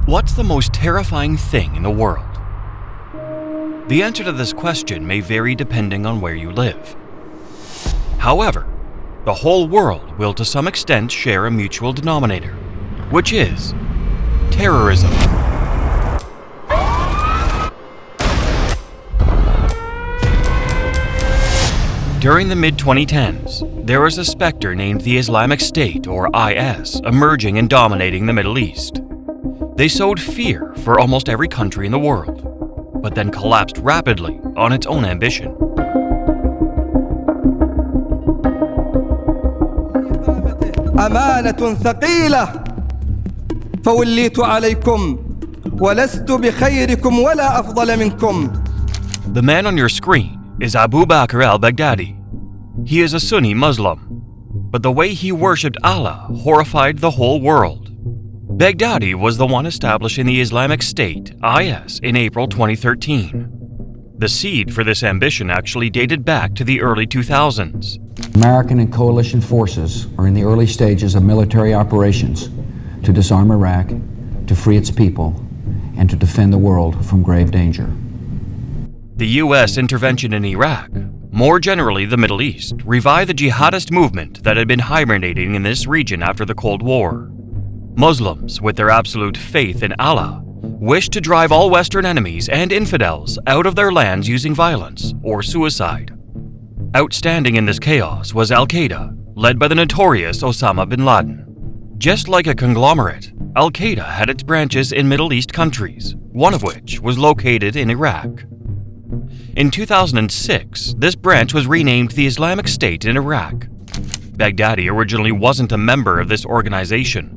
What's the most terrifying thing in the world? The answer to this question may vary depending on where you live. However, the whole world will to some extent share a mutual denominator, which is terrorism. During the mid-2010s, there was a spectre named the Islamic State, or IS, emerging and dominating the Middle East. They sowed fear for almost every country in the world, but then collapsed rapidly on its own ambition. أمانة ثقيلة فوليت عليكم ولست بخيركم ولا أفضل منكم. The man on your screen is Abu Bakr al-Baghdadi. He is a Sunni Muslim, but the way he worshipped Allah horrified the whole world. Baghdadi was the one establishing the Islamic State IS in April 2013. The seed for this ambition actually dated back to the early 2000s. American and coalition forces are in the early stages of military operations to disarm Iraq, to free its people, and to defend the world from grave danger. The U.S. intervention in Iraq, more generally the Middle East, revived the jihadist movement that had been hibernating in this region after the Cold War. Muslims, with their absolute faith in Allah, wished to drive all Western enemies and infidels out of their lands using violence or suicide. Outstanding in this chaos was al-Qaeda, led by the notorious Osama bin Laden. Just like a conglomerate, al-Qaeda had its branches in Middle East countries, one of which was located in Iraq. In 2006, this branch was renamed the Islamic State in Iraq. Baghdadi originally wasn't a member of this organization,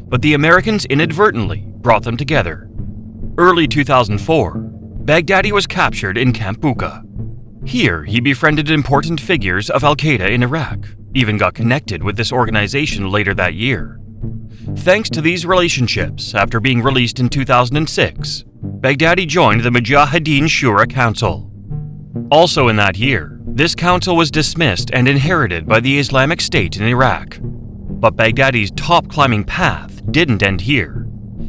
but the Americans inadvertently brought them together. Early 2004, Baghdadi was captured in Camp Bucca. Here, he befriended important figures of al-Qaeda in Iraq, even got connected with this organization later that year. Thanks to these relationships, after being released in 2006, Baghdadi joined the Mujahideen Shura Council. Also in that year, this council was dismissed and inherited by the Islamic State in Iraq. But Baghdadi's top-climbing path didn't end here.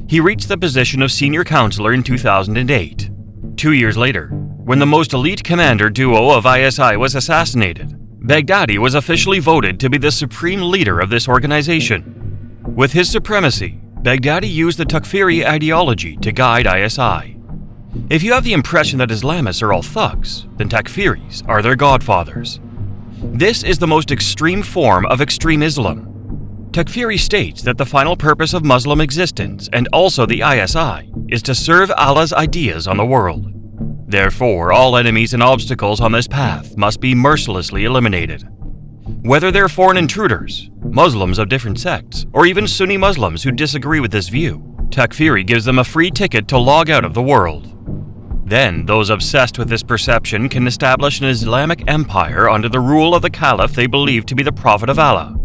He reached the position of senior counselor in 2008. 2 years later, when the most elite commander duo of ISI was assassinated, Baghdadi was officially voted to be the supreme leader of this organization. With his supremacy, Baghdadi used the Takfiri ideology to guide ISI. If you have the impression that Islamists are all thugs, then Takfiris are their godfathers. This is the most extreme form of extreme Islam. Takfiri states that the final purpose of Muslim existence, and also the ISI, is to serve Allah's ideas on the world. Therefore, all enemies and obstacles on this path must be mercilessly eliminated. Whether they're foreign intruders, Muslims of different sects, or even Sunni Muslims who disagree with this view, Takfiri gives them a free ticket to log out of the world. Then, those obsessed with this perception can establish an Islamic empire under the rule of the caliph they believe to be the prophet of Allah.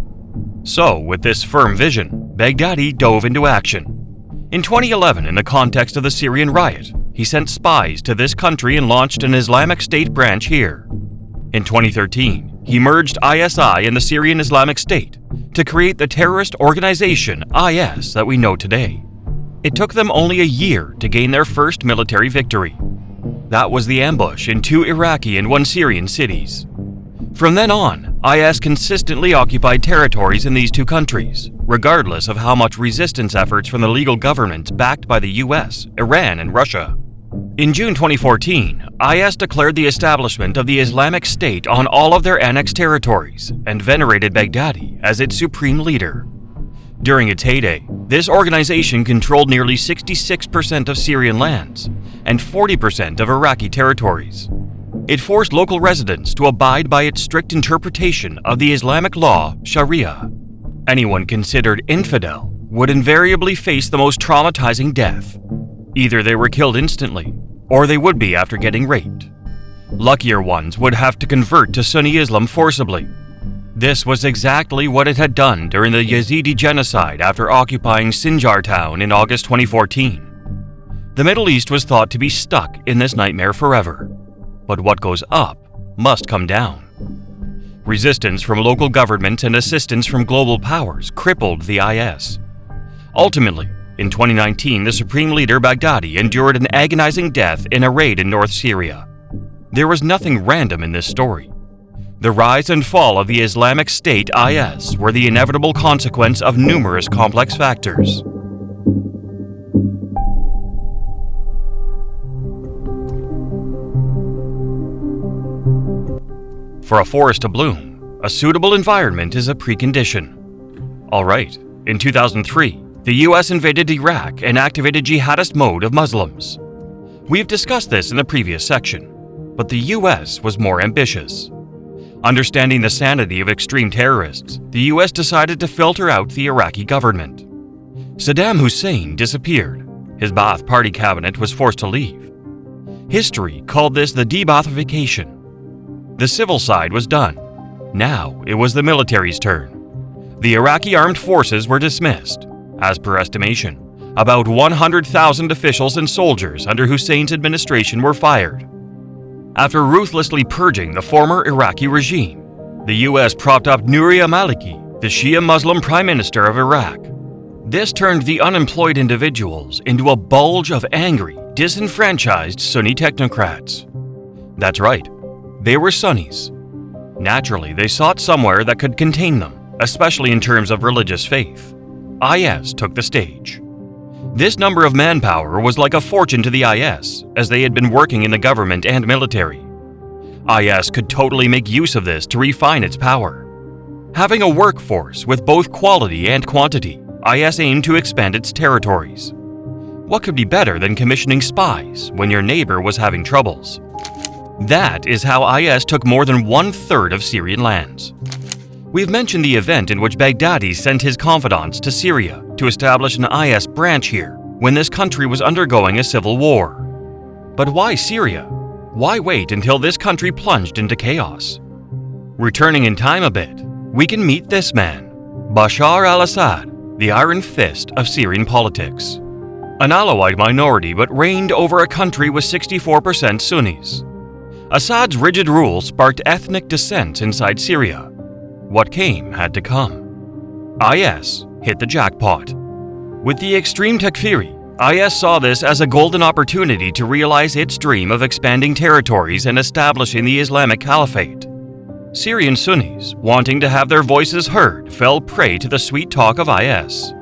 So, with this firm vision, Baghdadi dove into action. In 2011, in the context of the Syrian riot, he sent spies to this country and launched an Islamic State branch here. In 2013, he merged ISI and the Syrian Islamic State to create the terrorist organization IS that we know today. It took them only a year to gain their first military victory. That was the ambush in 2 Iraqi and 1 Syrian cities. From then on, IS consistently occupied territories in these 2 countries, regardless of how much resistance efforts from the legal governments backed by the US, Iran, and Russia. In June 2014, IS declared the establishment of the Islamic State on all of their annexed territories and venerated Baghdadi as its supreme leader. During its heyday, this organization controlled nearly 66% of Syrian lands and 40% of Iraqi territories. It forced local residents to abide by its strict interpretation of the Islamic law, Sharia. Anyone considered infidel would invariably face the most traumatizing death. Either they were killed instantly, or they would be after getting raped. Luckier ones would have to convert to Sunni Islam forcibly. This was exactly what it had done during the Yazidi genocide after occupying Sinjar town in August 2014. The Middle East was thought to be stuck in this nightmare forever. But what goes up must come down. Resistance from local governments and assistance from global powers crippled the IS. Ultimately, In 2019, the supreme leader Baghdadi endured an agonizing death in a raid in North Syria. There was nothing random in this story. The rise and fall of the Islamic State IS were the inevitable consequence of numerous complex factors. For a forest to bloom, a suitable environment is a precondition. Alright, in 2003, the US invaded Iraq and activated jihadist mode of Muslims. We've discussed this in the previous section, but the US was more ambitious. Understanding the sanity of extreme terrorists, the US decided to filter out the Iraqi government. Saddam Hussein disappeared. His Ba'ath Party cabinet was forced to leave. History called this the de-Ba'athification. The civil side was done. Now it was the military's turn. The Iraqi armed forces were dismissed. As per estimation, about 100,000 officials and soldiers under Hussein's administration were fired. After ruthlessly purging the former Iraqi regime, the US propped up Nouri al-Maliki, the Shia Muslim Prime Minister of Iraq. This turned the unemployed individuals into a bulge of angry, disenfranchised Sunni technocrats. That's right, they were Sunnis. Naturally, they sought somewhere that could contain them, especially in terms of religious faith. IS took the stage. This number of manpower was like a fortune to the IS, as they had been working in the government and military. IS could totally make use of this to refine its power. Having a workforce with both quality and quantity, IS aimed to expand its territories. What could be better than commissioning spies when your neighbor was having troubles? That is how IS took more than 1/3 of Syrian lands. We've mentioned the event in which Baghdadi sent his confidants to Syria to establish an IS branch here when this country was undergoing a civil war. But why Syria? Why wait until this country plunged into chaos? Returning in time a bit, we can meet this man, Bashar al-Assad, the iron fist of Syrian politics. An Alawite minority but reigned over a country with 64% Sunnis. Assad's rigid rule sparked ethnic dissent inside Syria. What came had to come. IS hit the jackpot. With the extreme Takfiri, IS saw this as a golden opportunity to realize its dream of expanding territories and establishing the Islamic Caliphate. Syrian Sunnis, wanting to have their voices heard, fell prey to the sweet talk of IS.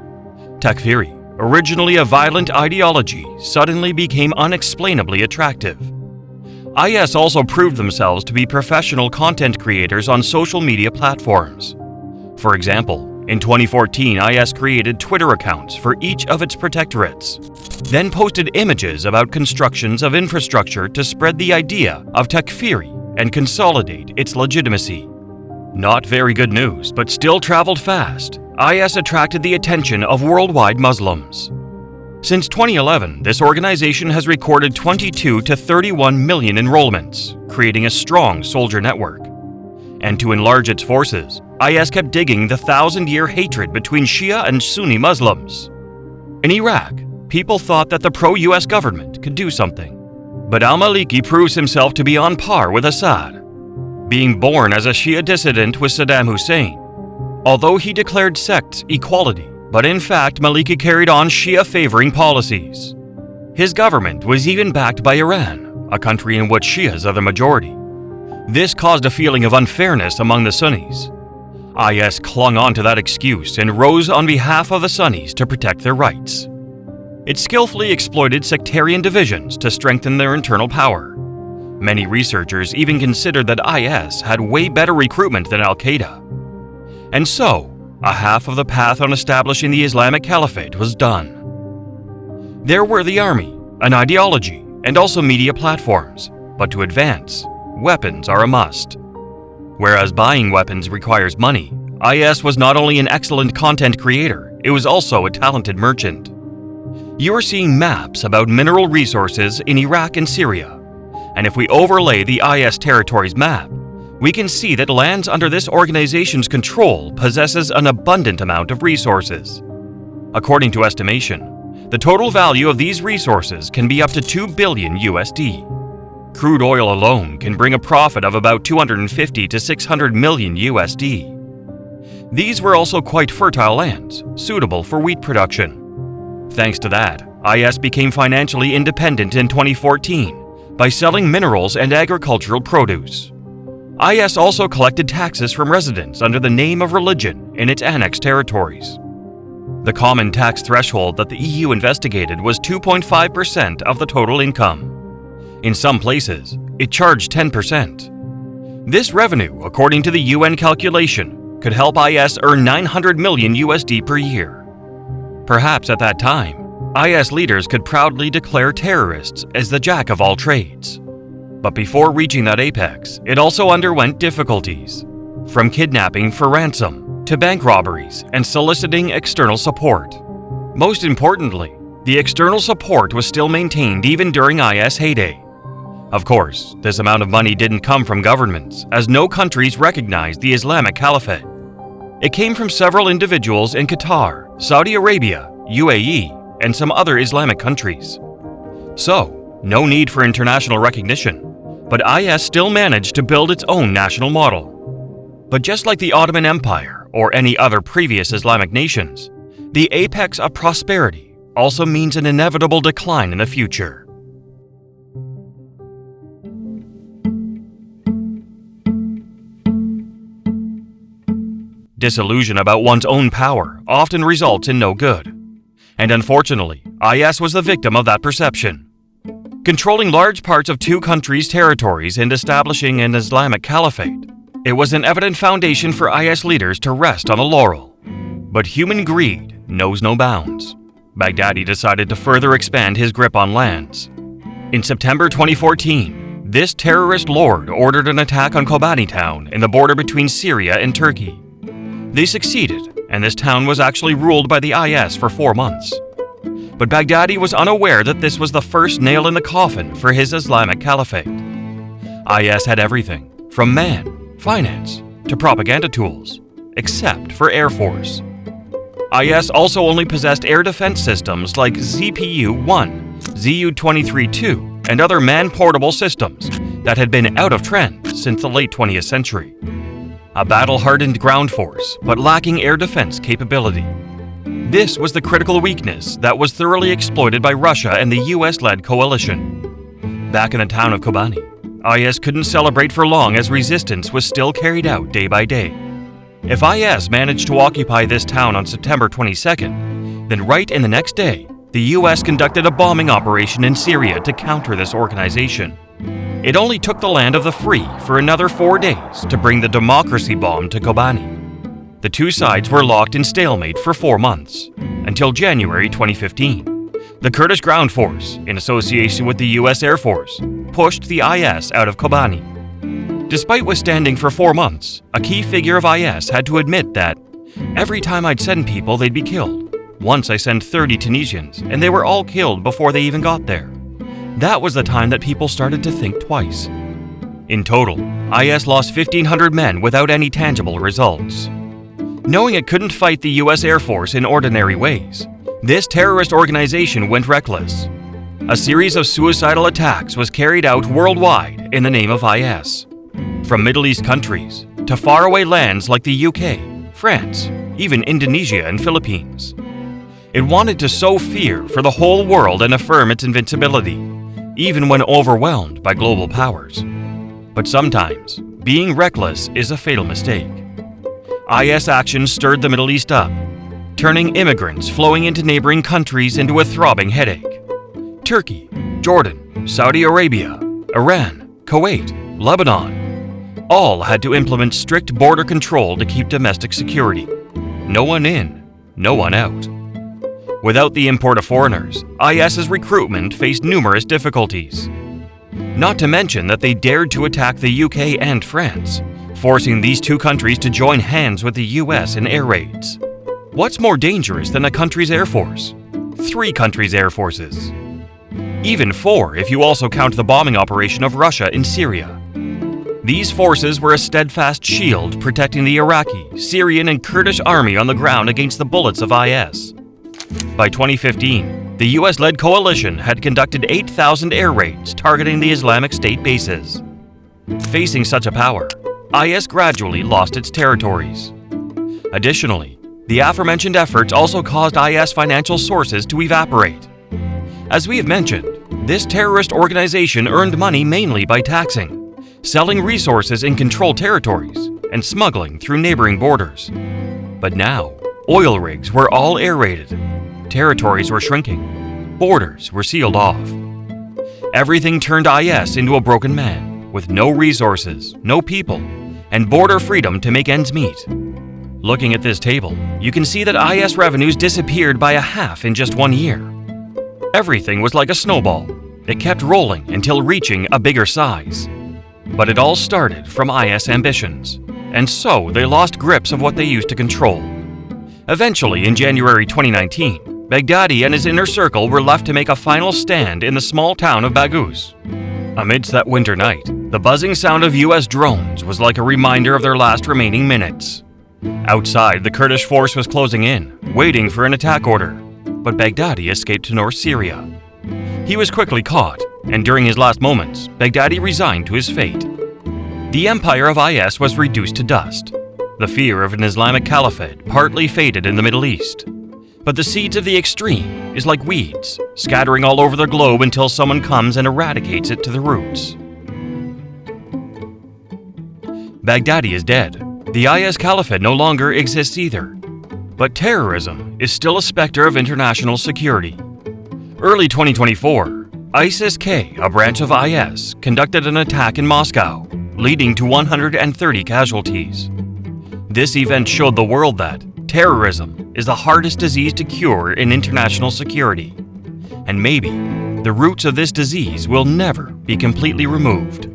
Takfiri, originally a violent ideology, suddenly became unexplainably attractive. IS also proved themselves to be professional content creators on social media platforms. For example, in 2014, IS created Twitter accounts for each of its protectorates, then posted images about constructions of infrastructure to spread the idea of Takfiri and consolidate its legitimacy. Not very good news, but still traveled fast. IS attracted the attention of worldwide Muslims. Since 2011, this organization has recorded 22 to 31 million enrollments, creating a strong soldier network. And to enlarge its forces, IS kept digging the 1,000-year hatred between Shia and Sunni Muslims. In Iraq, people thought that the pro-US government could do something. But al-Maliki proves himself to be on par with Assad. Being born as a Shia dissident with Saddam Hussein, although he declared sects equality, but in fact, Maliki carried on Shia-favoring policies. His government was even backed by Iran, a country in which Shias are the majority. This caused a feeling of unfairness among the Sunnis. IS clung on to that excuse and rose on behalf of the Sunnis to protect their rights. It skillfully exploited sectarian divisions to strengthen their internal power. Many researchers even considered that IS had way better recruitment than al-Qaeda. And so, a half of the path on establishing the Islamic Caliphate was done. There were the army, an ideology, and also media platforms, but to advance, weapons are a must. Whereas buying weapons requires money, IS was not only an excellent content creator, it was also a talented merchant. You are seeing maps about mineral resources in Iraq and Syria, and if we overlay the IS territories map, we can see that lands under this organization's control possesses an abundant amount of resources. According to estimation, the total value of these resources can be up to $2 billion USD. Crude oil alone can bring a profit of about 250 to 600 million USD. These were also quite fertile lands, suitable for wheat production. Thanks to that, IS became financially independent in 2014 by selling minerals and agricultural produce. IS also collected taxes from residents under the name of religion in its annexed territories. The common tax threshold that the EU investigated was 2.5% of the total income. In some places, it charged 10%. This revenue, according to the UN calculation, could help IS earn 900 million USD per year. Perhaps at that time, IS leaders could proudly declare terrorists as the jack of all trades. But before reaching that apex, it also underwent difficulties, from kidnapping for ransom to bank robberies and soliciting external support. Most importantly, the external support was still maintained even during IS heyday. Of course, this amount of money didn't come from governments, as no countries recognized the Islamic Caliphate. It came from several individuals in Qatar, Saudi Arabia, UAE, and some other Islamic countries. So, no need for international recognition, but IS still managed to build its own national model. But just like the Ottoman Empire or any other previous Islamic nations, the apex of prosperity also means an inevitable decline in the future. Disillusion about one's own power often results in no good. And unfortunately, IS was the victim of that perception. Controlling large parts of two countries' territories and establishing an Islamic caliphate, it was an evident foundation for IS leaders to rest on the laurel. But human greed knows no bounds. Baghdadi decided to further expand his grip on lands. In September 2014, this terrorist lord ordered an attack on Kobani town in the border between Syria and Turkey. They succeeded, and this town was actually ruled by the IS for 4 months. But Baghdadi was unaware that this was the first nail in the coffin for his Islamic caliphate. IS had everything, from man, finance, to propaganda tools, except for Air Force. IS also only possessed air defense systems like ZPU-1, ZU-23-2, and other man-portable systems that had been out of trend since the late 20th century. A battle-hardened ground force, but lacking air defense capability. This was the critical weakness that was thoroughly exploited by Russia and the US-led coalition. Back in the town of Kobani, IS couldn't celebrate for long as resistance was still carried out day by day. If IS managed to occupy this town on September 22nd, then right in the next day, the US conducted a bombing operation in Syria to counter this organization. It only took the land of the free for another 4 days to bring the democracy bomb to Kobani. The two sides were locked in stalemate for 4 months, until January 2015. The Kurdish ground force, in association with the US Air Force, pushed the IS out of Kobani. Despite withstanding for 4 months, a key figure of IS had to admit that every time I'd send people, they'd be killed. Once I sent 30 Tunisians, and they were all killed before they even got there. That was the time that people started to think twice. In total, IS lost 1,500 men without any tangible results. Knowing it couldn't fight the US Air Force in ordinary ways, this terrorist organization went reckless. A series of suicidal attacks was carried out worldwide in the name of IS. From Middle East countries to faraway lands like the UK, France, even Indonesia and Philippines. It wanted to sow fear for the whole world and affirm its invincibility, even when overwhelmed by global powers. But sometimes, being reckless is a fatal mistake. IS actions stirred the Middle East up, turning immigrants flowing into neighboring countries into a throbbing headache. Turkey, Jordan, Saudi Arabia, Iran, Kuwait, Lebanon, all had to implement strict border control to keep domestic security. No one in, no one out. Without the import of foreigners, IS's recruitment faced numerous difficulties. Not to mention that they dared to attack the UK and France, forcing these two countries to join hands with the US in air raids. What's more dangerous than a country's air force? 3 countries' air forces. Even 4 if you also count the bombing operation of Russia in Syria. These forces were a steadfast shield protecting the Iraqi, Syrian, and Kurdish army on the ground against the bullets of IS. By 2015, the US-led coalition had conducted 8,000 air raids targeting the Islamic State bases. Facing such a power, IS gradually lost its territories. Additionally, The aforementioned efforts also caused IS financial sources to evaporate. As we have mentioned, this terrorist organization earned money mainly by taxing, selling resources in controlled territories, and smuggling through neighboring borders. But now, oil rigs were all air-raided, territories were shrinking, borders were sealed off. Everything turned IS into a broken man, with no resources, no people, and border freedom to make ends meet. Looking at this table, you can see that IS revenues disappeared by a half in just 1 year. Everything was like a snowball. It kept rolling until reaching a bigger size. But it all started from IS ambitions, and so they lost grips of what they used to control. Eventually, in January 2019, Baghdadi and his inner circle were left to make a final stand in the small town of Baghouz. Amidst that winter night, the buzzing sound of US drones was like a reminder of their last remaining minutes. Outside, the Kurdish force was closing in, waiting for an attack order, but Baghdadi escaped to North Syria. He was quickly caught, and during his last moments, Baghdadi resigned to his fate. The empire of IS was reduced to dust. The fear of an Islamic caliphate partly faded in the Middle East. But the seeds of the extreme is like weeds, scattering all over the globe until someone comes and eradicates it to the roots. Baghdadi is dead. The IS caliphate no longer exists either. But terrorism is still a spectre of international security. Early 2024, ISIS-K, a branch of IS, conducted an attack in Moscow, leading to 130 casualties. This event showed the world that terrorism is the hardest disease to cure in international security, and maybe the roots of this disease will never be completely removed.